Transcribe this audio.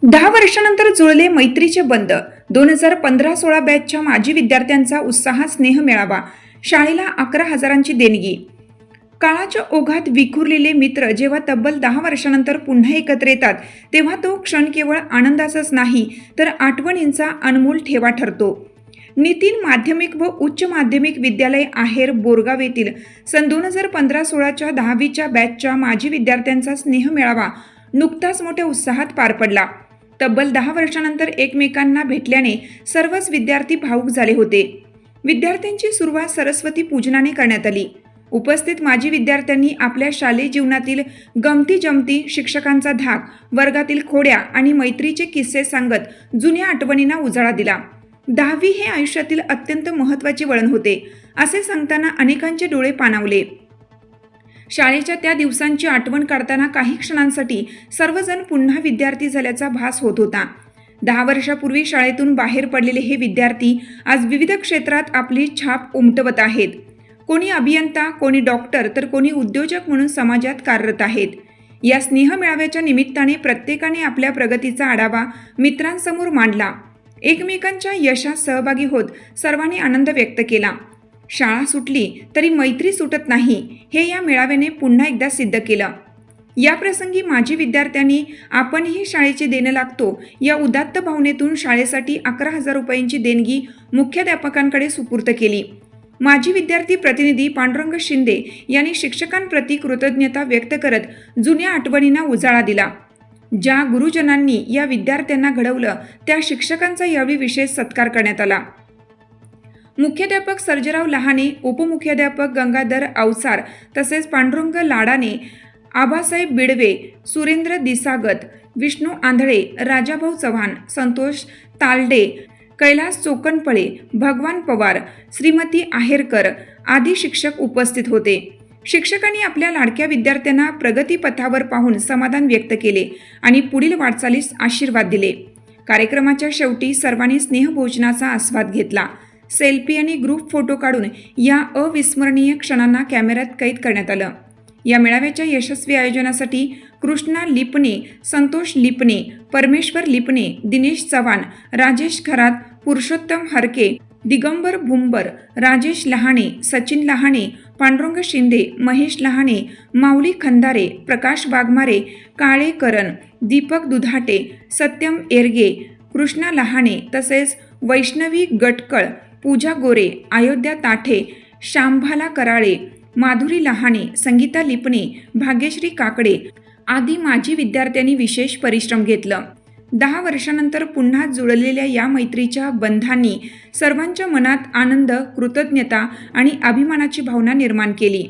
10 वर्षानंतर जुळले मैत्रीचे बंध. 2015-16 बॅचच्या माजी विद्यार्थ्यांचा उत्साहात स्नेह मेळावा. शाळेला 11,000ची देणगी. काळाच्या ओघात विखुरलेले मित्र जेव्हा तब्बल 10 वर्षानंतर पुन्हा एकत्र येतात तेव्हा तो क्षण केवळ आनंदाचाच नाही तर आठवणींचा अनमोल ठेवा ठरतो. नितीन माध्यमिक व उच्च माध्यमिक विद्यालय आहेर बोरगाव येथील सन 2015-16च्या 10वीच्या बॅचच्या माजी विद्यार्थ्यांचा स्नेह मेळावा नुकताच मोठ्या उत्साहात पार पडला. तब्बल 10 वर्षानंतर एकमेकांना भेटल्याने सर्वच विद्यार्थी भावुक झाले होते. विद्यार्थ्यांची सुरुवात सरस्वती पूजनाने करण्यात आली. उपस्थित माजी विद्यार्थ्यांनी आपल्या शालेय जीवनातील गमती जमती, शिक्षकांचा धाक, वर्गातील खोड्या आणि मैत्रीचे किस्से सांगत जुन्या आठवणींना उजाळा दिला. 10वी हे आयुष्यातील अत्यंत महत्त्वाचे वळण होते असे सांगताना अनेकांचे डोळे पाणावले. शाळेच्या त्या दिवसांची आठवण काढताना काही क्षणांसाठी सर्वजण पुन्हा विद्यार्थी झाल्याचा भास होत होता. 10 वर्षापूर्वी शाळेतून बाहेर पडलेले हे विद्यार्थी आज विविध क्षेत्रात आपली छाप उमटवत आहेत. कोणी अभियंता, कोणी डॉक्टर तर कोणी उद्योजक म्हणून समाजात कार्यरत आहेत. या स्नेह मेळाव्याच्या निमित्ताने प्रत्येकाने आपल्या प्रगतीचा आढावा मित्रांसमोर मांडला. एकमेकांच्या यशात सहभागी होत सर्वांनी आनंद व्यक्त केला. शाळा सुटली तरी मैत्री सुटत नाही हे या मेळाव्याने पुन्हा एकदा सिद्ध केलं. या प्रसंगी माजी विद्यार्थ्यांनी आपणही शाळेचे देणं लागतो या उदात्त भावनेतून शाळेसाठी 11,000 रुपयांची देणगी मुख्याध्यापकांकडे सुपूर्द केली. माजी विद्यार्थी प्रतिनिधी पांडुरंग शिंदे यांनी शिक्षकांप्रती कृतज्ञता व्यक्त करत जुन्या आठवणींना उजाळा दिला. ज्या गुरुजनांनी या विद्यार्थ्यांना घडवलं त्या शिक्षकांचा यावेळी विशेष सत्कार करण्यात आला. मुख्याध्यापक सर्जेराव लहाने, उपमुख्याध्यापक गंगाधर अवसार तसेच पांडुरंग लाडाने, आबासाहेब बिडवे, सुरेंद्र दिसागत, विष्णू आंधळे, राजाभाऊ चव्हाण, संतोष तालडे, कैलास चोकनपळे, भगवान पवार, श्रीमती आहेरकर आदी शिक्षक उपस्थित होते. शिक्षकांनी आपल्या लाडक्या विद्यार्थ्यांना प्रगतीपथावर पाहून समाधान व्यक्त केले आणि पुढील वाटचालीस आशीर्वाद दिले. कार्यक्रमाच्या शेवटी सर्वांनी स्नेहभोजनाचा आस्वाद घेतला. सेल्फी आणि ग्रुप फोटो काढून या अविस्मरणीय क्षणांना कॅमेऱ्यात कैद करण्यात आलं. या मेळाव्याच्या यशस्वी आयोजनासाठी कृष्णा लिपणे, संतोष लिपणे, परमेश्वर लिपणे, दिनेश चव्हाण, राजेश खरात, पुरुषोत्तम हरके, दिगंबर भुंबर, राजेश लहाणे, सचिन लहाणे, पांडुरंग शिंदे, महेश लहाणे, माऊली खंदारे, प्रकाश वाघमारे, काळे करण, दीपक दुधाटे, सत्यम एरगे, कृष्णा लहाणे तसेच वैष्णवी गटकळ, पूजा गोरे, अयोध्या ताठे, शांभाला कराळे, माधुरी लहाणे, संगीता लिपणे, भाग्यश्री काकडे आदी माजी विद्यार्थ्यांनी विशेष परिश्रम घेतलं. 10 वर्षानंतर पुन्हा जुळलेल्या या मैत्रीच्या बंधांनी सर्वांच्या मनात आनंद, कृतज्ञता आणि अभिमानाची भावना निर्माण केली.